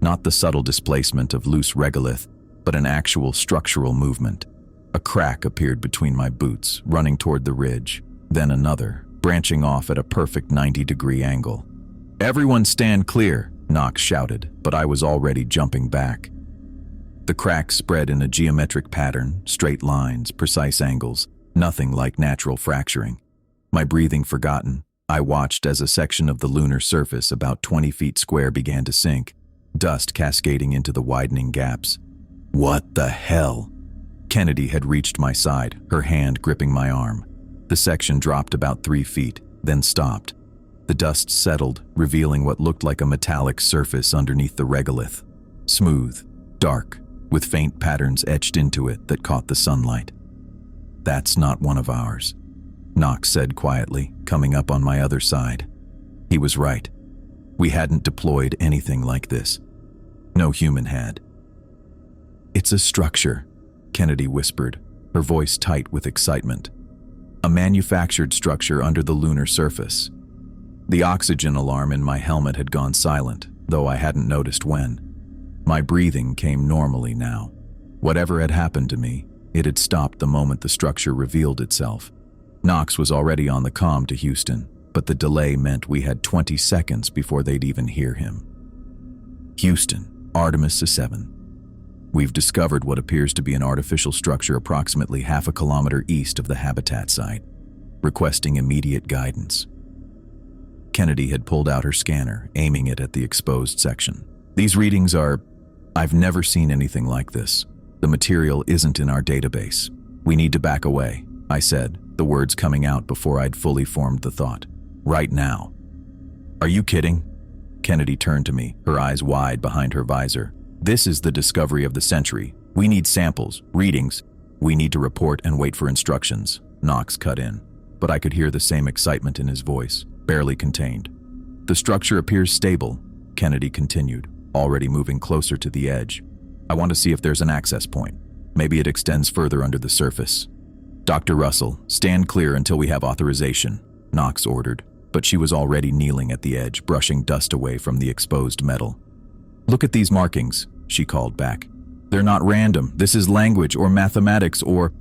Not the subtle displacement of loose regolith, but an actual structural movement. A crack appeared between my boots, running toward the ridge, then another, branching off at a perfect 90-degree angle. "Everyone stand clear," Knox shouted, but I was already jumping back. The crack spread in a geometric pattern, straight lines, precise angles, Nothing like natural fracturing. My breathing forgotten, I watched as a section of the lunar surface about 20 feet square began to sink, dust cascading into the widening gaps. What the hell? Kennedy had reached my side, her hand gripping my arm. The section dropped about 3 feet, then stopped. The dust settled, revealing what looked like a metallic surface underneath the regolith. Smooth, dark, with faint patterns etched into it that caught the sunlight. "That's not one of ours," Knox said quietly, coming up on my other side. He was right. We hadn't deployed anything like this. No human had. "It's a structure," Kennedy whispered, her voice tight with excitement. "A manufactured structure under the lunar surface." The oxygen alarm in my helmet had gone silent, though I hadn't noticed when. My breathing came normally now. Whatever had happened to me, it had stopped the moment the structure revealed itself. Knox was already on the comm to Houston, but the delay meant we had 20 seconds before they'd even hear him. "Houston, Artemis 7. We've discovered what appears to be an artificial structure approximately half a kilometer east of the habitat site. Requesting immediate guidance." Kennedy had pulled out her scanner, aiming it at the exposed section. "These readings are... I've never seen anything like this. The material isn't in our database. We need to back away," I said, the words coming out before I'd fully formed the thought. "Right now." "Are you kidding?" Kennedy turned to me, her eyes wide behind her visor. "This is the discovery of the century. We need samples, readings. We need to report and wait for instructions." Knox cut in, but I could hear the same excitement in his voice, barely contained. "The structure appears stable," Kennedy continued, already moving closer to the edge. "I want to see if there's an access point. Maybe it extends further under the surface." "Dr. Russell, stand clear until we have authorization," Knox ordered, but she was already kneeling at the edge, brushing dust away from the exposed metal. "Look at these markings," she called back. "They're not random. This is language or mathematics or..."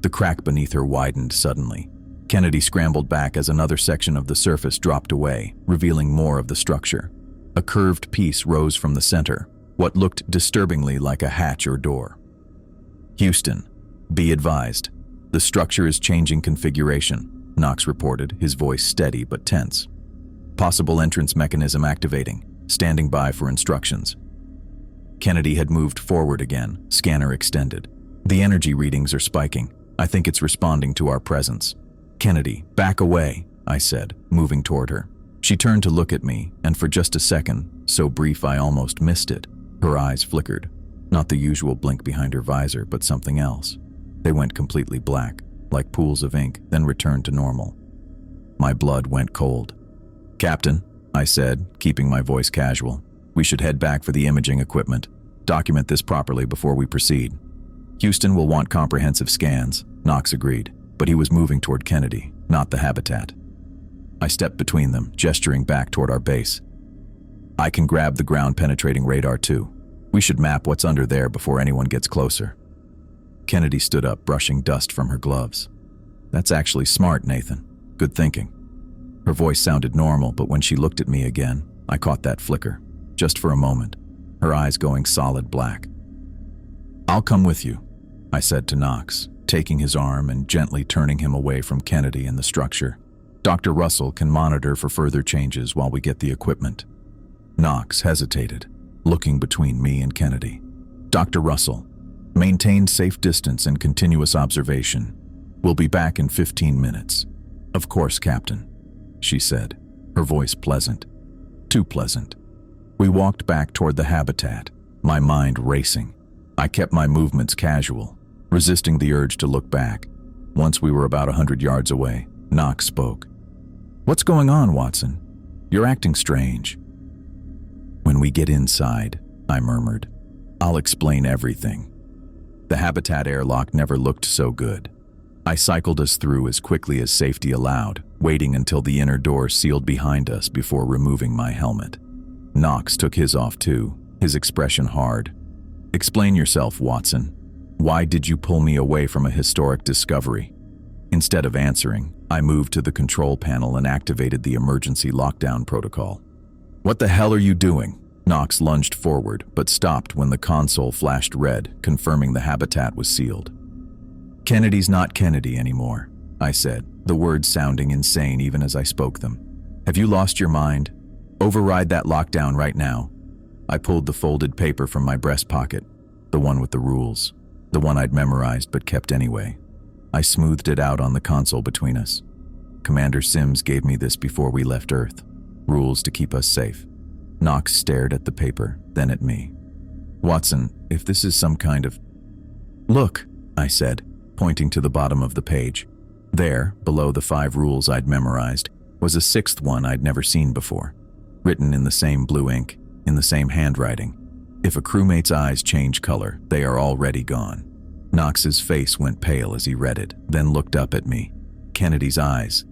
The crack beneath her widened suddenly. Kennedy scrambled back as another section of the surface dropped away, revealing more of the structure. A curved piece rose from the center, what looked disturbingly like a hatch or door. "Houston, be advised. The structure is changing configuration," Knox reported, his voice steady but tense. "Possible entrance mechanism activating. Standing by for instructions." Kennedy had moved forward again, scanner extended. "The energy readings are spiking. I think it's responding to our presence." "Kennedy, back away," I said, moving toward her. She turned to look at me, and for just a second, so brief I almost missed it, her eyes flickered. Not the usual blink behind her visor, but something else. They went completely black, like pools of ink, then returned to normal. My blood went cold. "Captain," I said, keeping my voice casual, "we should head back for the imaging equipment. Document this properly before we proceed." "Houston will want comprehensive scans," Knox agreed, but he was moving toward Kennedy, not the habitat. I stepped between them, gesturing back toward our base. "I can grab the ground-penetrating radar too. We should map what's under there before anyone gets closer." Kennedy stood up, brushing dust from her gloves. "That's actually smart, Nathan. Good thinking." Her voice sounded normal, but when she looked at me again, I caught that flicker, just for a moment, her eyes going solid black. "I'll come with you," I said to Knox, taking his arm and gently turning him away from Kennedy and the structure. "Dr. Russell can monitor for further changes while we get the equipment." Knox hesitated, looking between me and Kennedy. "Dr. Russell, maintain safe distance and continuous observation. We'll be back in 15 minutes. "Of course, Captain," she said, her voice pleasant. Too pleasant. We walked back toward the habitat, my mind racing. I kept my movements casual, resisting the urge to look back. Once we were about 100 yards away, Knox spoke. "What's going on, Watson? You're acting strange." "When we get inside," I murmured, "I'll explain everything." The habitat airlock never looked so good. I cycled us through as quickly as safety allowed, waiting until the inner door sealed behind us before removing my helmet. Knox took his off too, his expression hard. "Explain yourself, Watson. Why did you pull me away from a historic discovery?" Instead of answering, I moved to the control panel and activated the emergency lockdown protocol. "What the hell are you doing?" Knox lunged forward, but stopped when the console flashed red, confirming the habitat was sealed. Kennedy's not Kennedy anymore, I said, the words sounding insane even as I spoke them. Have you lost your mind? Override that lockdown right now. I pulled the folded paper from my breast pocket, the one with the rules, the one I'd memorized but kept anyway. I smoothed it out on the console between us. Commander Sims gave me this before we left Earth. Rules to keep us safe. Knox stared at the paper, then at me. Watson, if this is some kind of... Look, I said, pointing to the bottom of the page. There, below the 5 rules I'd memorized, was a 6th one I'd never seen before, written in the same blue ink, in the same handwriting. If a crewmate's eyes change color, they are already gone. Knox's face went pale as he read it, then looked up at me. Kennedy's eyes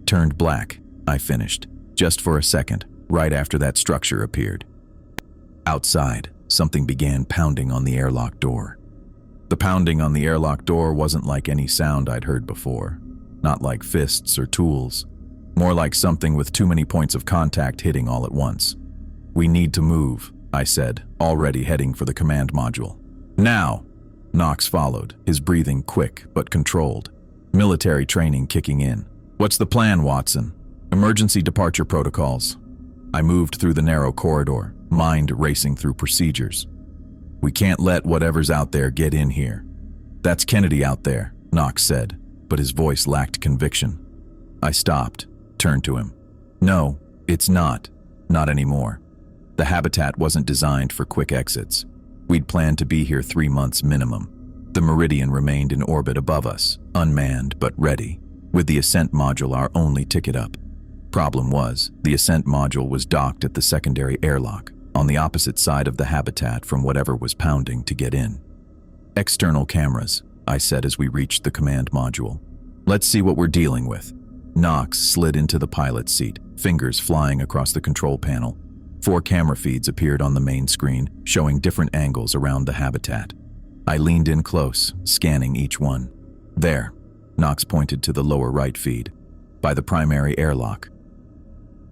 turned black, I finished, just for a second, right after that structure appeared. Outside, something began pounding on the airlock door. The pounding on the airlock door wasn't like any sound I'd heard before, not like fists or tools, more like something with too many points of contact hitting all at once. We need to move, I said, already heading for the command module. Now! Knox followed, his breathing quick but controlled. Military training kicking in. What's the plan, Watson? Emergency departure protocols. I moved through the narrow corridor, mind racing through procedures. We can't let whatever's out there get in here. That's Kennedy out there, Knox said, but his voice lacked conviction. I stopped, turned to him. No, it's not. Not anymore. The habitat wasn't designed for quick exits. We'd planned to be here 3 months minimum. The Meridian remained in orbit above us, unmanned but ready, with the ascent module our only ticket up. Problem was, the ascent module was docked at the secondary airlock, on the opposite side of the habitat from whatever was pounding to get in. External cameras, I said as we reached the command module. Let's see what we're dealing with. Knox slid into the pilot's seat, fingers flying across the control panel. 4 camera feeds appeared on the main screen, showing different angles around the habitat. I leaned in close, scanning each one. There, Knox pointed to the lower right feed, by the primary airlock.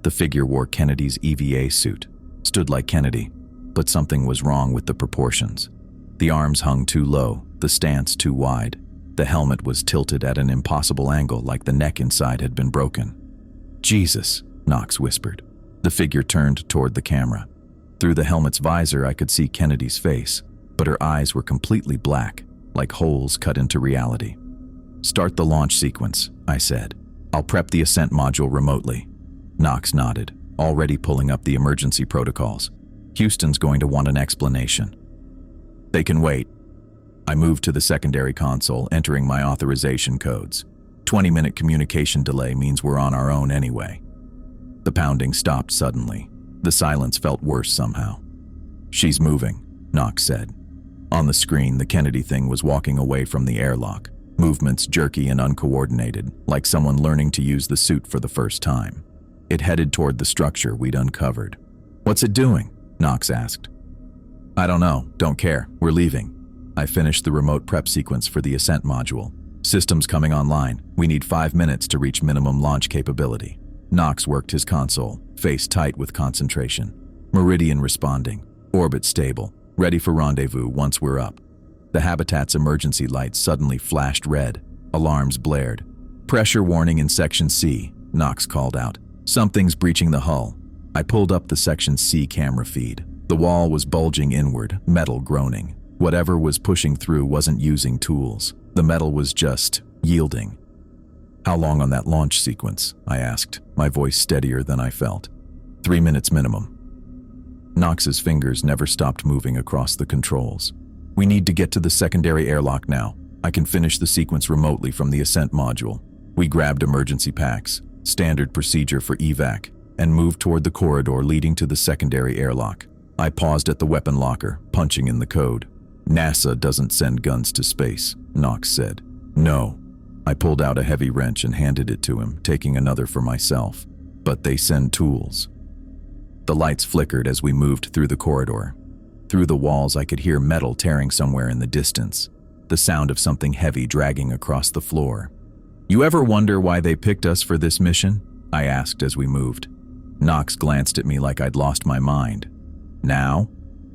The figure wore Kennedy's EVA suit, stood like Kennedy, but something was wrong with the proportions. The arms hung too low, the stance too wide. The helmet was tilted at an impossible angle like the neck inside had been broken. Jesus, Knox whispered. The figure turned toward the camera. Through the helmet's visor, I could see Kennedy's face, but her eyes were completely black, like holes cut into reality. Start the launch sequence, I said. I'll prep the ascent module remotely. Knox nodded, already pulling up the emergency protocols. Houston's going to want an explanation. They can wait. I moved to the secondary console, entering my authorization codes. 20-minute communication delay means we're on our own anyway. The pounding stopped suddenly. The silence felt worse somehow. She's moving, Knox said. On the screen, the Kennedy thing was walking away from the airlock, movements jerky and uncoordinated, like someone learning to use the suit for the first time. It headed toward the structure we'd uncovered. What's it doing? Knox asked. I don't know, don't care, we're leaving. I finished the remote prep sequence for the ascent module. Systems coming online. We need 5 minutes to reach minimum launch capability. Knox worked his console, face tight with concentration. Meridian responding. Orbit stable. Ready for rendezvous once we're up. The habitat's emergency lights suddenly flashed red. Alarms blared. Pressure warning in Section C, Knox called out. Something's breaching the hull. I pulled up the Section C camera feed. The wall was bulging inward, metal groaning. Whatever was pushing through wasn't using tools. The metal was just yielding. How long on that launch sequence? I asked, my voice steadier than I felt. 3 minutes minimum. Knox's fingers never stopped moving across the controls. We need to get to the secondary airlock now. I can finish the sequence remotely from the ascent module. We grabbed emergency packs, standard procedure for evac, and moved toward the corridor leading to the secondary airlock. I paused at the weapon locker, punching in the code. NASA doesn't send guns to space, Knox said. No. I pulled out a heavy wrench and handed it to him, taking another for myself. But they send tools. The lights flickered as we moved through the corridor. Through the walls, I could hear metal tearing somewhere in the distance, the sound of something heavy dragging across the floor. You ever wonder why they picked us for this mission? I asked as we moved. Knox glanced at me like I'd lost my mind. Now?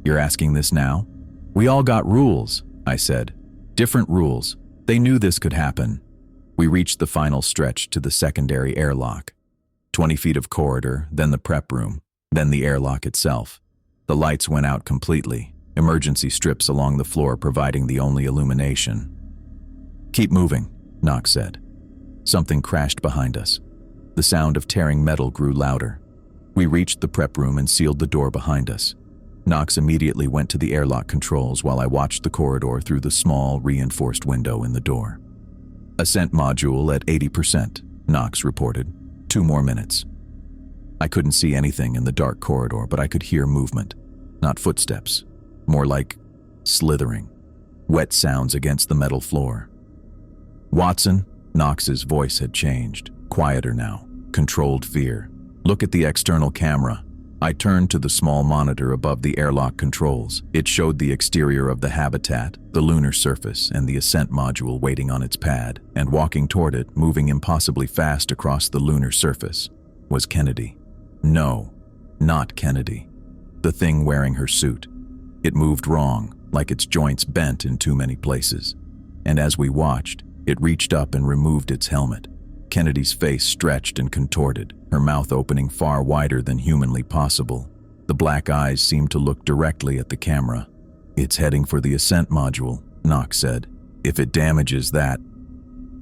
You're asking this now? We all got rules, I said. Different rules, They knew this could happen. We reached the final stretch to the secondary airlock. 20 feet of corridor, then the prep room, then the airlock itself. The lights went out completely, emergency strips along the floor providing the only illumination. "Keep moving," Knox said. Something crashed behind us. The sound of tearing metal grew louder. We reached the prep room and sealed the door behind us. Knox immediately went to the airlock controls while I watched the corridor through the small, reinforced window in the door. "Ascent module at 80%, Knox reported. 2 more minutes." I couldn't see anything in the dark corridor, but I could hear movement. Not footsteps, more like slithering, wet sounds against the metal floor. "Watson," Knox's voice had changed, quieter now, controlled fear. "Look at the external camera." I turned to the small monitor above the airlock controls. It showed the exterior of the habitat, the lunar surface, and the ascent module waiting on its pad, and walking toward it, moving impossibly fast across the lunar surface, was Kennedy. No, not Kennedy. The thing wearing her suit. It moved wrong, like its joints bent in too many places. And as we watched, it reached up and removed its helmet. Kennedy's face stretched and contorted, her mouth opening far wider than humanly possible. The black eyes seemed to look directly at the camera. "It's heading for the ascent module," Knox said. "If it damages that,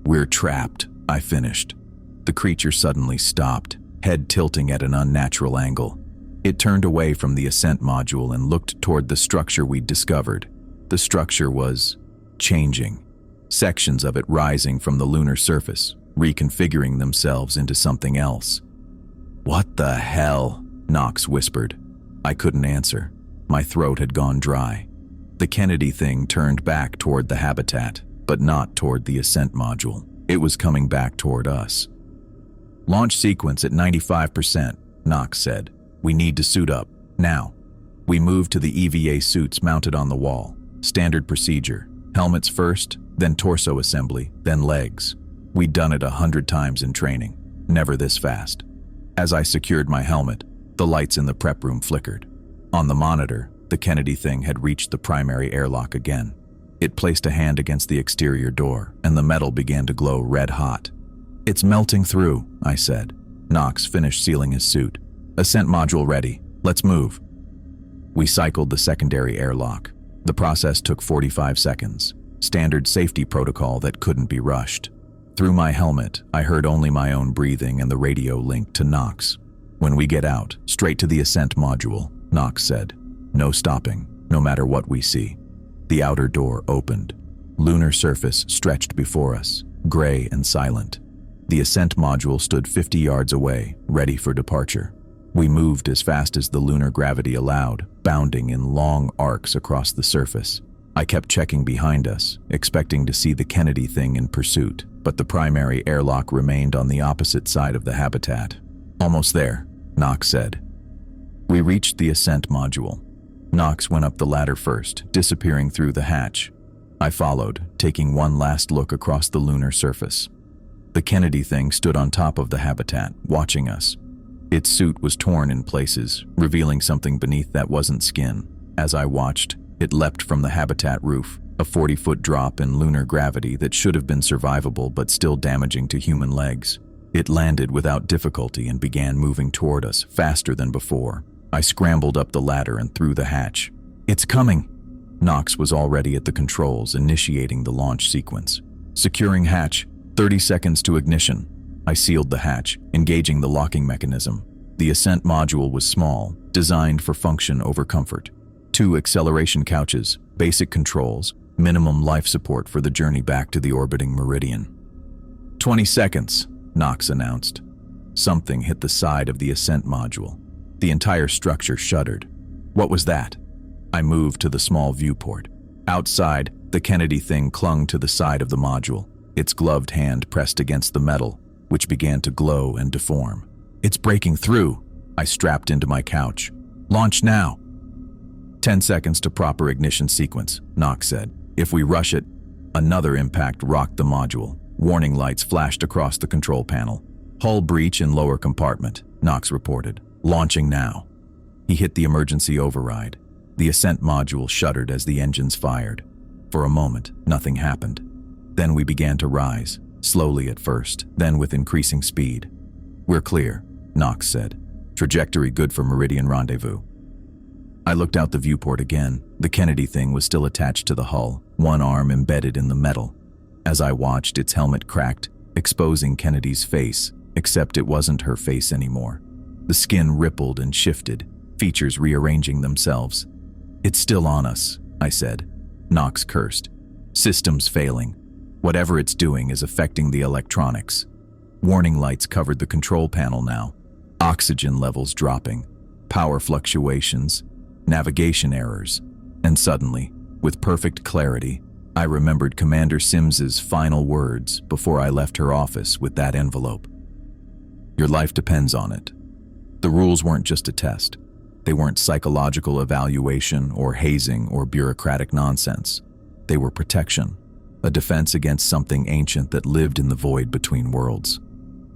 we're trapped," I finished. The creature suddenly stopped, head tilting at an unnatural angle. It turned away from the ascent module and looked toward the structure we'd discovered. The structure was changing, sections of it rising from the lunar surface, reconfiguring themselves into something else. "What the hell?" Knox whispered. I couldn't answer. My throat had gone dry. The Kennedy thing turned back toward the habitat, but not toward the ascent module. It was coming back toward us. "Launch sequence at 95%, Knox said. "We need to suit up, now." We moved to the EVA suits mounted on the wall. Standard procedure. Helmets first, then torso assembly, then legs. We'd done it 100 times in training. Never this fast. As I secured my helmet, the lights in the prep room flickered. On the monitor, the Kennedy thing had reached the primary airlock again. It placed a hand against the exterior door, and the metal began to glow red hot. "It's melting through," I said. Knox finished sealing his suit. "Ascent module ready. Let's move." We cycled the secondary airlock. The process took 45 seconds. Standard safety protocol that couldn't be rushed. Through my helmet, I heard only my own breathing and the radio linked to Knox. "When we get out, straight to the ascent module," Knox said. "No stopping, no matter what we see." The outer door opened. Lunar surface stretched before us, gray and silent. The ascent module stood 50 yards away, ready for departure. We moved as fast as the lunar gravity allowed, bounding in long arcs across the surface. I kept checking behind us, expecting to see the Kennedy thing in pursuit, but the primary airlock remained on the opposite side of the habitat. "Almost there," Knox said. We reached the ascent module. Knox went up the ladder first, disappearing through the hatch. I followed, taking one last look across the lunar surface. The Kennedy thing stood on top of the habitat, watching us. Its suit was torn in places, revealing something beneath that wasn't skin. As I watched, it leapt from the habitat roof, a 40-foot drop in lunar gravity that should have been survivable but still damaging to human legs. It landed without difficulty and began moving toward us, faster than before. I scrambled up the ladder and through the hatch. "It's coming!" Knox was already at the controls, initiating the launch sequence. "Securing hatch, 30 seconds to ignition." I sealed the hatch, engaging the locking mechanism. The ascent module was small, designed for function over comfort. 2 acceleration couches, basic controls, minimum life support for the journey back to the orbiting meridian. 20 seconds, Knox announced. Something hit the side of the ascent module. The entire structure shuddered. What was that? I moved to the small viewport. Outside, the Kennedy thing clung to the side of the module, its gloved hand pressed against the metal, which began to glow and deform. "It's breaking through." I strapped into my couch. "Launch now." 10 seconds to proper ignition sequence, Knox said. "If we rush it..." Another impact rocked the module. Warning lights flashed across the control panel. "Hull breach in lower compartment," Knox reported. "Launching now." He hit the emergency override. The ascent module shuddered as the engines fired. For a moment, nothing happened. Then we began to rise, slowly at first, then with increasing speed. "We're clear," Knox said. "Trajectory good for Meridian Rendezvous." I looked out the viewport again. The Kennedy thing was still attached to the hull, one arm embedded in the metal. As I watched, its helmet cracked, exposing Kennedy's face, except it wasn't her face anymore. The skin rippled and shifted, features rearranging themselves. "It's still on us," I said. Knox cursed. "Systems failing. Whatever it's doing is affecting the electronics." Warning lights covered the control panel now. Oxygen levels dropping, power fluctuations, navigation errors. And suddenly, with perfect clarity, I remembered Commander Sims's final words before I left her office with that envelope. "Your life depends on it." The rules weren't just a test. They weren't psychological evaluation or hazing or bureaucratic nonsense. They were protection, a defense against something ancient that lived in the void between worlds.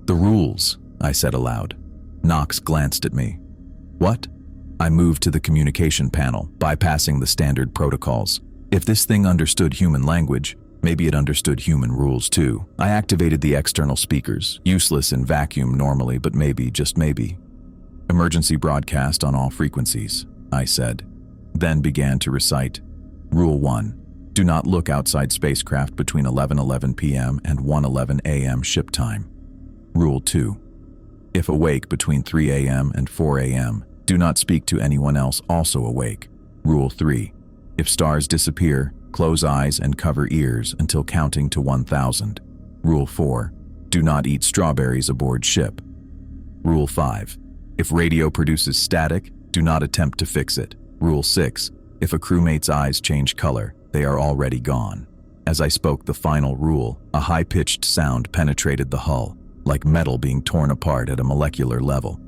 "The rules," I said aloud. Knox glanced at me. "What?" I moved to the communication panel, bypassing the standard protocols. If this thing understood human language, maybe it understood human rules too. I activated the external speakers, useless in vacuum normally, but maybe, just maybe. "Emergency broadcast on all frequencies," I said, then began to recite. Rule 1. Do not look outside spacecraft between 11:11 p.m. and 1:11 a.m. ship time. Rule 2. If awake between 3 a.m. and 4 a.m., do not speak to anyone else also awake. Rule 3. If stars disappear, close eyes and cover ears until counting to 1,000. Rule 4. Do not eat strawberries aboard ship. Rule 5. If radio produces static, do not attempt to fix it. Rule 6. If a crewmate's eyes change color, they are already gone. As I spoke the final rule, a high-pitched sound penetrated the hull, like metal being torn apart at a molecular level.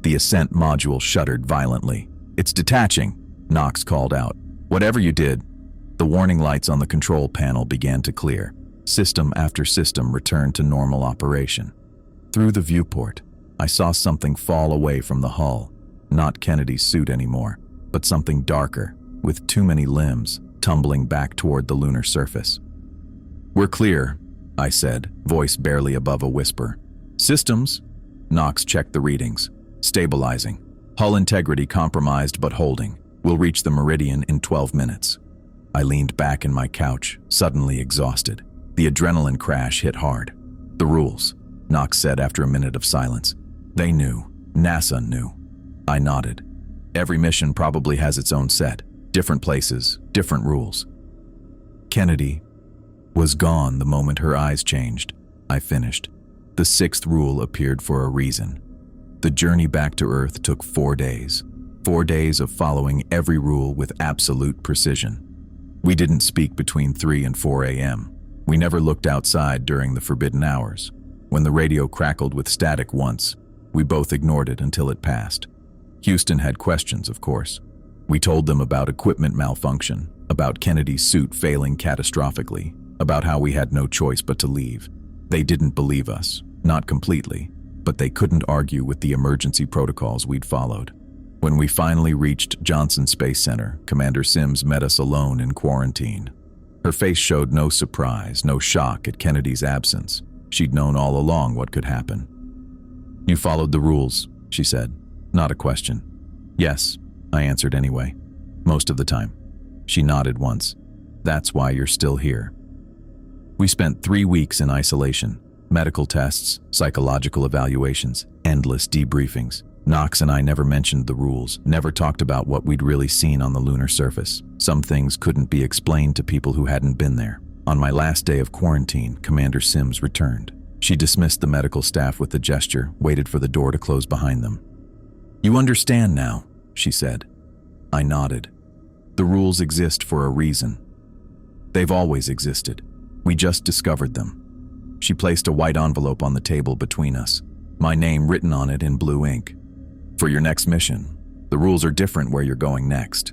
The ascent module shuddered violently. "It's detaching," Knox called out. "Whatever you did." The warning lights on the control panel began to clear. System after system returned to normal operation. Through the viewport, I saw something fall away from the hull. Not Kennedy's suit anymore, but something darker, with too many limbs, tumbling back toward the lunar surface. "We're clear," I said, voice barely above a whisper. "Systems?" Knox checked the readings. "Stabilizing. Hull integrity compromised but holding. We'll reach the Meridian in 12 minutes. I leaned back in my couch, suddenly exhausted. The adrenaline crash hit hard. "The rules," Knox said after a minute of silence. "They knew. NASA knew." I nodded. "Every mission probably has its own set. Different places, different rules." Kennedy was gone the moment her eyes changed. I finished. The 6th rule appeared for a reason. The journey back to Earth took 4 days. 4 days of following every rule with absolute precision. We didn't speak between 3 and 4 a.m. We never looked outside during the forbidden hours. When the radio crackled with static once, we both ignored it until it passed. Houston had questions, of course. We told them about equipment malfunction, about Kennedy's suit failing catastrophically, about how we had no choice but to leave. They didn't believe us, not completely, but they couldn't argue with the emergency protocols we'd followed. When we finally reached Johnson Space Center, Commander Sims met us alone in quarantine. Her face showed no surprise, no shock at Kennedy's absence. She'd known all along what could happen. "You followed the rules," she said. Not a question. "Yes," I answered anyway. "Most of the time." She nodded once. "That's why you're still here." We spent 3 weeks in isolation. Medical tests, psychological evaluations, endless debriefings. Knox and I never mentioned the rules, never talked about what we'd really seen on the lunar surface. Some things couldn't be explained to people who hadn't been there. On my last day of quarantine, Commander Sims returned. She dismissed the medical staff with a gesture, waited for the door to close behind them. "You understand now," she said. I nodded. "The rules exist for a reason. They've always existed. We just discovered them." She placed a white envelope on the table between us, my name written on it in blue ink. "For your next mission, the rules are different where you're going next.